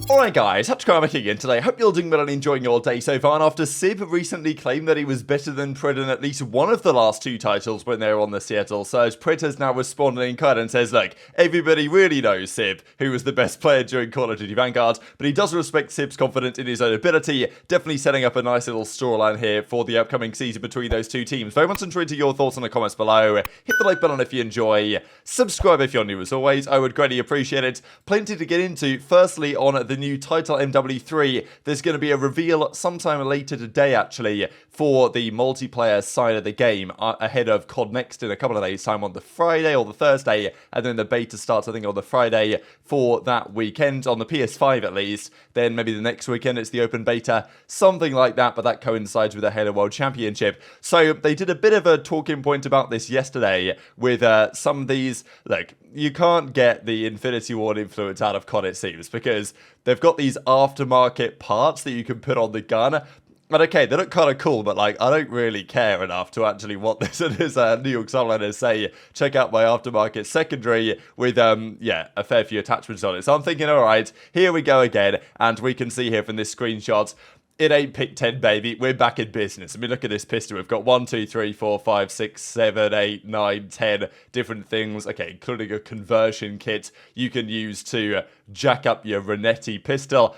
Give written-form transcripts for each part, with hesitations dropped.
Alright guys, TacticalRab back again today. Hope you're doing well and enjoying your day so far. And after Simp recently claimed that he was better than Priestahh in at least one of the last two titles when they were on the Seattle Surge, Priestahh's now responding in kind and says, look, everybody really knows Simp, who was the best player during Call of Duty Vanguard, but he does respect Simp's confidence in his own ability, definitely setting up a nice little storyline here for the upcoming season between those two teams. Very much interested in your thoughts in the comments below. Hit the like button if you enjoy, subscribe if you're new as always, I would greatly appreciate it. Plenty to get into. Firstly, on the new title MWIII, there's going to be a reveal sometime later today actually for the multiplayer side of the game ahead of COD Next in a couple of days time on the Friday or the Thursday, and then the beta starts I think on the Friday for that weekend on the PS5 at least. Then maybe the next weekend it's the open beta, something like that, but that coincides with the Halo World Championship. So they did a bit of a talking point about this yesterday with some of these. Look, you can't get the Infinity Ward influence out of COD it seems, because they've got these aftermarket parts that you can put on the gun. But okay, they look kind of cool, but like, I don't really care enough to actually want this. And as New York Subliners say, check out my aftermarket secondary with, yeah, a fair few attachments on it. So I'm thinking, all right, here we go again. And we can see here from this screenshot, it ain't pick 10, baby. We're back in business. I mean, look at this pistol. We've got 1, 2, 3, 4, 5, 6, 7, 8, 9, 10 different things. Okay, including a conversion kit you can use to jack up your Renetti pistol.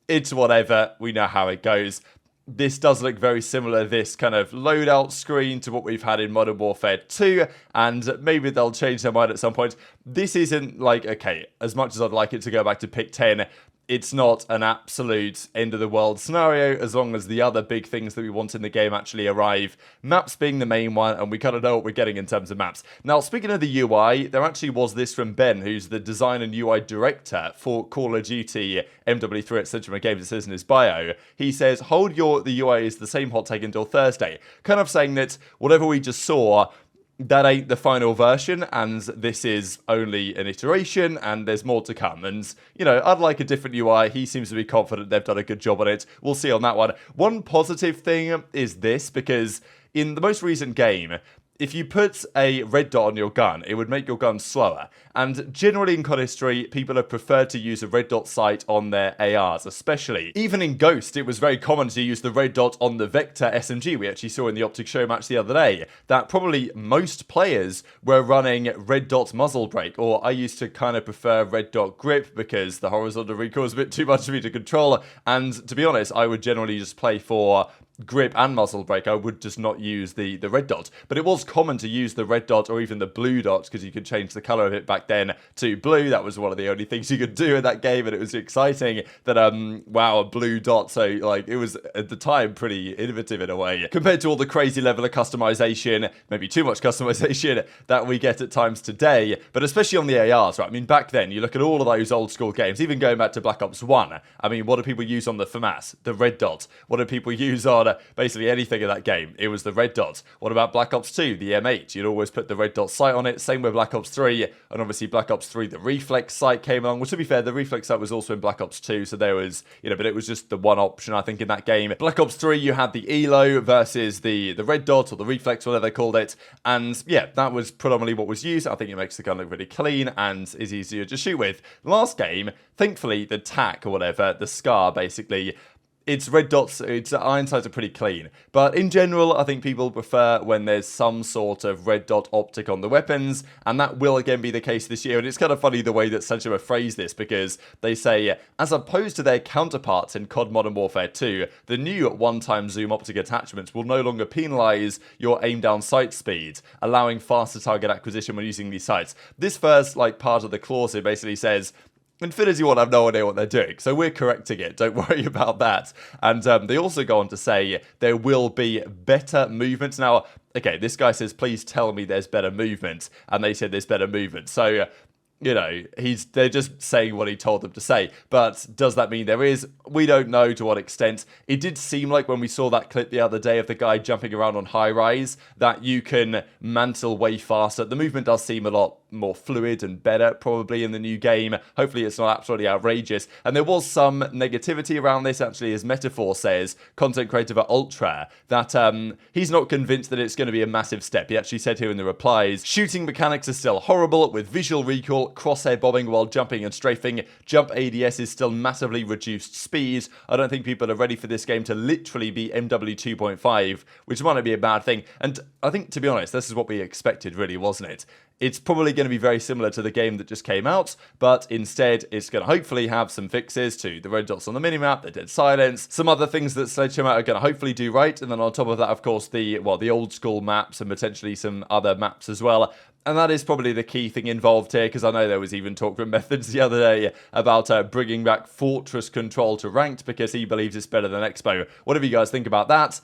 It's whatever. We know how it goes. This does look very similar, this kind of loadout screen, to what we've had in Modern Warfare 2, and maybe they'll change their mind at some point. This isn't like, okay, as much as I'd like it to go back to pick 10, it's not an absolute end-of-the-world scenario as long as the other big things that we want in the game actually arrive. Maps being the main one, and we kind of know what we're getting in terms of maps. Now, speaking of the UI, there actually was this from Ben, who's the design and UI director for Call of Duty MWIII at Central Games. It says in his bio. He says, the UI is the same hot take until Thursday. Kind of saying that whatever we just saw, that ain't the final version, and this is only an iteration, and there's more to come. And, you know, I'd like a different UI. He seems to be confident they've done a good job on it. We'll see on that one. One positive thing is this, because in the most recent game, if you put a red dot on your gun, it would make your gun slower. And generally in COD history, people have preferred to use a red dot sight on their ARs, especially. Even in Ghost, it was very common to use the red dot on the Vector SMG. We actually saw in the OpTic show match the other day that probably most players were running red dot muzzle brake, or I used to kind of prefer red dot grip because the horizontal recoil was a bit too much for me to control. And to be honest, I would generally just play for grip and muzzle brake. I would just not use the red dot, but it was common to use the red dot or even the blue dot because you could change the color of it back then to blue. That was one of the only things you could do in that game, and it was exciting that wow, a blue dot. So like, it was at the time pretty innovative in a way compared to all the crazy level of customization, maybe too much customization that we get at times today, but especially on the ARs, right? I mean, back then you look at all of those old school games, even going back to Black Ops 1. I mean, what do people use on the FAMAS? The red dot. What do people use on basically anything in that game? It was the red dot. What about Black Ops 2, the M8? You'd always put the red dot sight on it. Same with Black Ops 3, and obviously Black Ops 3, the reflex sight came along. Well, to be fair, the reflex sight was also in Black Ops 2, so there was, you know, but it was just the one option, I think, in that game. Black Ops 3, you had the ELO versus the red dot, or the reflex, whatever they called it, and yeah, that was predominantly what was used. I think it makes the gun look really clean and is easier to shoot with. Last game, thankfully, the TAC, or whatever, the SCAR, basically, its red dots, its iron sights are pretty clean. But in general, I think people prefer when there's some sort of red dot optic on the weapons, and that will again be the case this year. And it's kind of funny the way that Cellium phrase this, because they say, as opposed to their counterparts in COD Modern Warfare 2, the new one-time zoom optic attachments will no longer penalize your aim down sight speed, allowing faster target acquisition when using these sights. This first part of the clause, it basically says, Infinity Ward have no idea what they're doing, so we're correcting it, don't worry about that. And they also go on to say there will be better movement. Now, okay, this guy says, please tell me there's better movement, and they said there's better movement. So, you know, they're just saying what he told them to say. But does that mean there is? We don't know to what extent. It did seem like when we saw that clip the other day of the guy jumping around on high rise that you can mantle way faster. The movement does seem a lot more fluid and better probably in the new game. Hopefully it's not absolutely outrageous. And there was some negativity around this, actually, as Metaphor says, content creator for Ultra, that he's not convinced that it's going to be a massive step. He actually said here in the replies, shooting mechanics are still horrible with visual recall, crosshair bobbing while jumping and strafing. Jump ADS is still massively reduced speed. I don't think people are ready for this game to literally be MW 2.5, which might not be a bad thing. And I think, to be honest, this is what we expected, really, wasn't it? It's probably going to be very similar to the game that just came out, but instead it's going to hopefully have some fixes to the red dots on the minimap, the dead silence, some other things that Sledgehammer are going to hopefully do right, and then on top of that, of course, the old school maps and potentially some other maps as well. And that is probably the key thing involved here, because I know there was even talk from Methods the other day about bringing back Fortress control to ranked because he believes it's better than Expo. What do you guys think about that?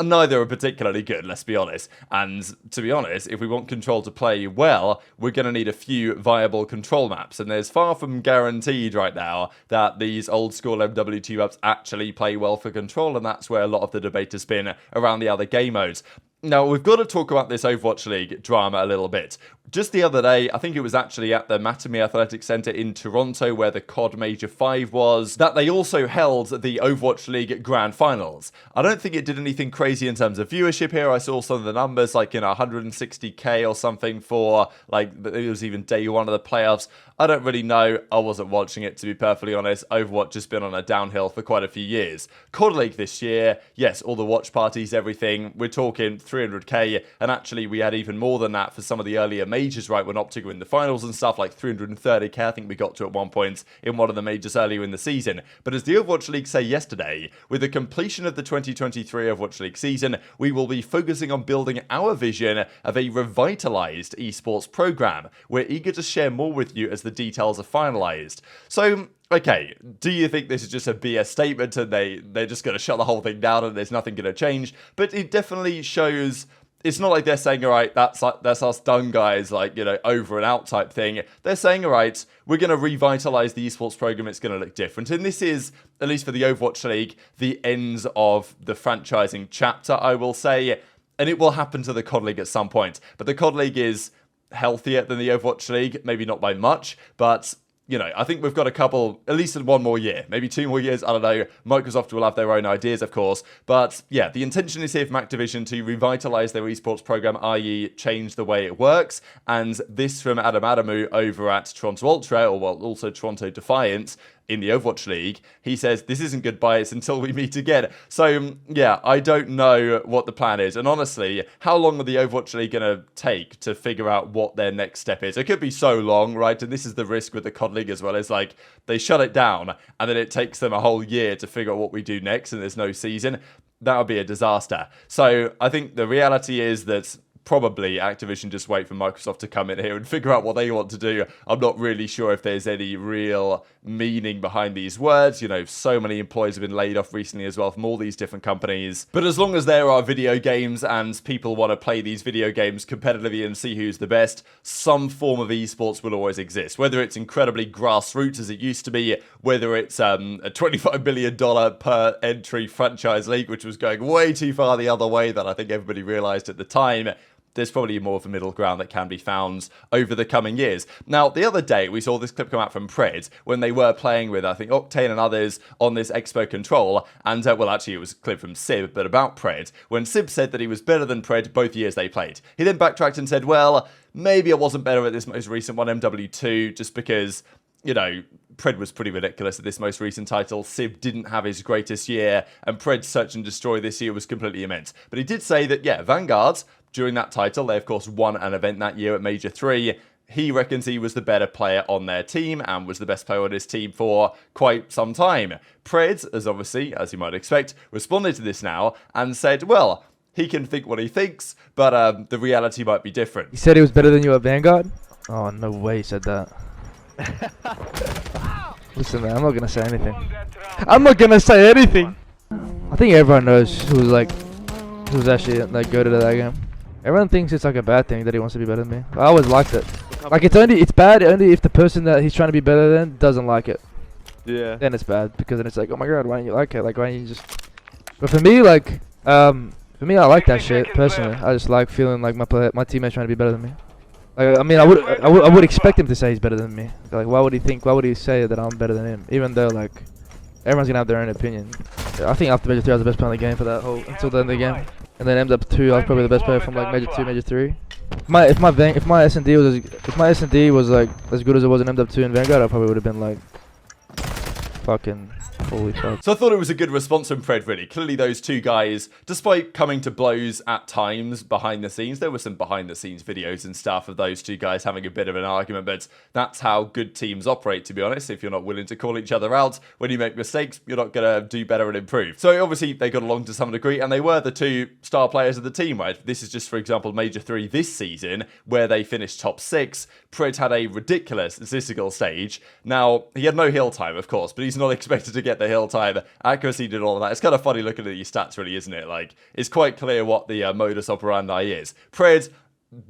Neither are particularly good, let's be honest. And to be honest, if we want control to play well, we're going to need a few viable control maps. And there's far from guaranteed right now that these old school MW2 maps actually play well for control. And that's where a lot of the debate has been around the other game modes. Now, we've got to talk about this Overwatch League drama a little bit. Just the other day, I think it was actually at the MWIII Athletics Centre in Toronto where the COD Major 5 was, that they also held the Overwatch League Grand Finals. I don't think it did anything crazy in terms of viewership here. I saw some of the numbers, like, 160k or something for, like, it was even day one of the playoffs. I don't really know. I wasn't watching it, to be perfectly honest. Overwatch has been on a downhill for quite a few years. COD League this year, yes, all the watch parties, everything. We're talking 300k, and actually we had even more than that for some of the earlier majors, right, when OpTic were in the finals and stuff, like 330k I think we got to at one point in one of the majors earlier in the season. But as the Overwatch League say yesterday, with the completion of the 2023 Overwatch League season, we will be focusing on building our vision of a revitalized esports program. We're eager to share more with you as the details are finalized. So, okay, do you think this is just a BS statement and they're just going to shut the whole thing down and there's nothing going to change? But it definitely shows, it's not like they're saying, all right, that's us done, guys, like, over and out type thing. They're saying, all right, we're going to revitalize the esports program. It's going to look different. And this is, at least for the Overwatch League, the ends of the franchising chapter, I will say. And it will happen to the COD League at some point. But the COD League is healthier than the Overwatch League, maybe not by much, but I think we've got a couple, at least one more year, maybe 2 more years, I don't know. Microsoft will have their own ideas, of course, but yeah, the intention is here from Activision to revitalize their esports program, i.e. change the way it works, and this from Adam Adamu over at Toronto Ultra, or well, also Toronto Defiant, in the Overwatch League, he says, this isn't goodbye, it's until we meet again. So, yeah, I don't know what the plan is. And honestly, how long are the Overwatch League going to take to figure out what their next step is? It could be so long, right? And this is the risk with the COD League as well. It's like, they shut it down, and then it takes them a whole year to figure out what we do next, and there's no season. That would be a disaster. So, I think the reality is that probably Activision just wait for Microsoft to come in here and figure out what they want to do. I'm not really sure if there's any real meaning behind these words. So many employees have been laid off recently as well from all these different companies. But as long as there are video games and people want to play these video games competitively and see who's the best, some form of esports will always exist. Whether it's incredibly grassroots as it used to be, whether it's a $25 billion per entry franchise league, which was going way too far the other way than I think everybody realized at the time, there's probably more of a middle ground that can be found over the coming years. Now, the other day, we saw this clip come out from Pred when they were playing with, I think, Octane and others on this Expo Control. And, well, actually, it was a clip from Sib, but about Pred, when Sib said that he was better than Pred both years they played. He then backtracked and said, well, maybe I wasn't better at this most recent one, MW2, just because, Pred was pretty ridiculous at this most recent title. Sib didn't have his greatest year, and Pred's Search and Destroy this year was completely immense. But he did say that, yeah, Vanguard, during that title, they of course won an event that year at Major 3. He reckons he was the better player on their team and was the best player on his team for quite some time. Pred, as obviously, as you might expect, responded to this now and said, well, he can think what he thinks, but the reality might be different. He said he was better than you at Vanguard? Oh, no way he said that. Listen, man, I'm not gonna say anything. I'm not gonna say anything. I think everyone knows who's actually like go to that game. Everyone thinks it's like a bad thing that he wants to be better than me. I always liked it. Like it's bad only if the person that he's trying to be better than doesn't like it. Yeah. Then it's bad because then it's like, oh my god, why don't you like it? Like why don't you just? But for me, like, I like that shit personally. I just like feeling like my teammates trying to be better than me. Like, I mean, I would expect him to say he's better than me. Like, why would he think? Why would he say that I'm better than him? Even though, like, everyone's gonna have their own opinion. I think after Major 3, I was the best player in the game for that whole until the end of the game. And then MW2, I was probably the best player from like Major 2, Major 3. If my S&D was like as good as it was in MW2 and Vanguard, I probably would have been like fucking holy fuck. So I thought it was a good response from Pred, really. Clearly those two guys, despite coming to blows at times behind the scenes, there were some behind the scenes videos and stuff of those two guys having a bit of an argument, but that's how good teams operate, to be honest. If you're not willing to call each other out when you make mistakes, you're not going to do better and improve. So obviously they got along to some degree, and they were the two star players of the team, right? This is just, for example, Major 3 this season, where they finished top 6. Pred had a ridiculous statistical stage. Now, he had no hill time, of course, but he's not expected to get the hill time. Accuracy did all of that. It's kind of funny looking at these stats, really, isn't it? Like, it's quite clear what the modus operandi is. Pred,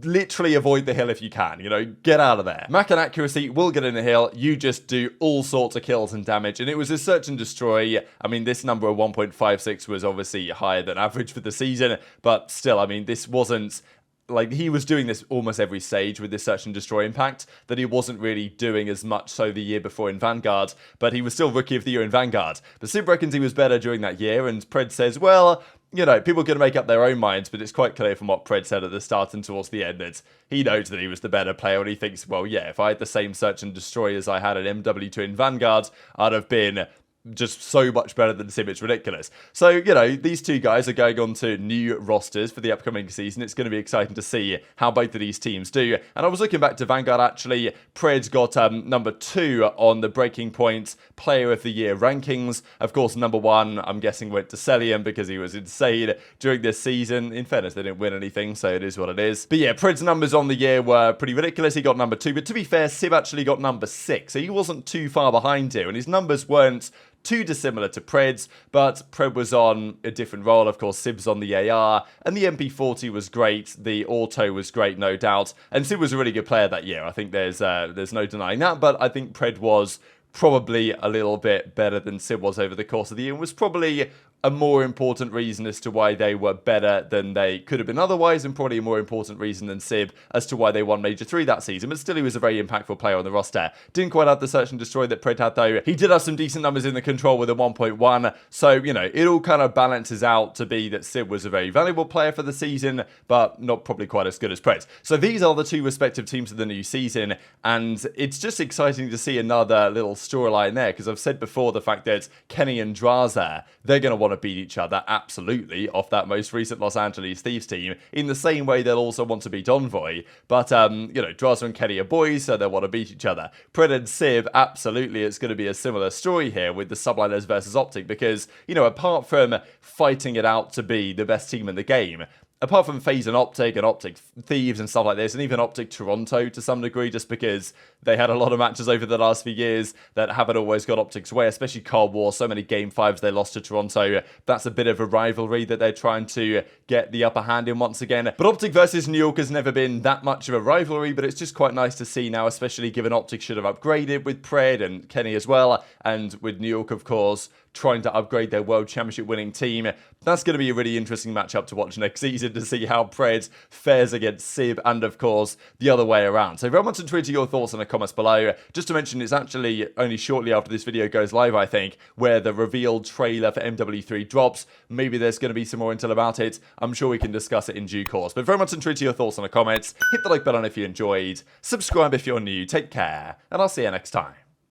literally avoid the hill if you can, you know, get out of there. Mac and accuracy will get in the hill, you just do all sorts of kills and damage, and it was a search and destroy. I mean, this number of 1.56 was obviously higher than average for the season, but still, I mean, this wasn't like, he was doing this almost every stage with this search and destroy impact, that he wasn't really doing as much so the year before in Vanguard, but he was still Rookie of the Year in Vanguard. The Simp reckons he was better during that year, and Pred says, well, you know, people are going to make up their own minds, but it's quite clear from what Pred said at the start and towards the end that he knows that he was the better player, and he thinks, well, yeah, if I had the same search and destroy as I had at MW2 in Vanguard, I'd have been just so much better than Simp. It's ridiculous. So, you know, these two guys are going on to new rosters for the upcoming season. It's going to be exciting to see how both of these teams do. And I was looking back to Vanguard, actually. Pred got number 2 on the Breaking Point Player of the Year rankings. Of course, number 1, I'm guessing, went to Cellium because he was insane during this season. In fairness, they didn't win anything, so it is what it is. But yeah, Pred's numbers on the year were pretty ridiculous. He got number 2, but to be fair, Sib actually got number 6, so he wasn't too far behind here, and his numbers weren't too dissimilar to Pred's, but Pred was on a different role. Of course, Sib's on the AR, and the MP40 was great. The auto was great, no doubt, and Sib was a really good player that year. I think there's no denying that, but I think Pred was probably a little bit better than Sib was over the course of the year, and was probably a more important reason as to why they were better than they could have been otherwise, and probably a more important reason than Sib as to why they won Major 3 that season. But still, he was a very impactful player on the roster. Didn't quite have the search and destroy that Pred had, though. He did have some decent numbers in the control with a 1.1, so, you know, it all kind of balances out to be that Sib was a very valuable player for the season, but not probably quite as good as Pred. So these are the two respective teams of the new season, and it's just exciting to see another little storyline there, because I've said before the fact that Kenny and Drazah, they're going to want to beat each other, absolutely, off that most recent Los Angeles Thieves team, in the same way they'll also want to beat Envoy. But, you know, Drazah and Kenny are boys, so they'll want to beat each other. Pred and Sib, absolutely, it's going to be a similar story here with the Subliners versus OpTic, because, you know, apart from fighting it out to be the best team in the game, apart from FaZe and OpTic Thieves and stuff like this, and even OpTic Toronto to some degree, just because they had a lot of matches over the last few years that haven't always got OpTic's way, especially Cold War, so many Game 5s they lost to Toronto. That's a bit of a rivalry that they're trying to get the upper hand in once again. But OpTic versus New York has never been that much of a rivalry, but it's just quite nice to see now, especially given OpTic should have upgraded with Pred and Kenny as well, and with New York, of course, trying to upgrade their World Championship winning team. That's going to be a really interesting matchup to watch next season to see how Pred fares against Sib, and of course the other way around. So very much to tweet your thoughts in the comments below. Just to mention, it's actually only shortly after this video goes live, I think, where the revealed trailer for MWIII drops. Maybe there's going to be some more intel about it. I'm sure we can discuss it in due course. But very much to tweet your thoughts in the comments. Hit the like button if you enjoyed. Subscribe if you're new. Take care, and I'll see you next time.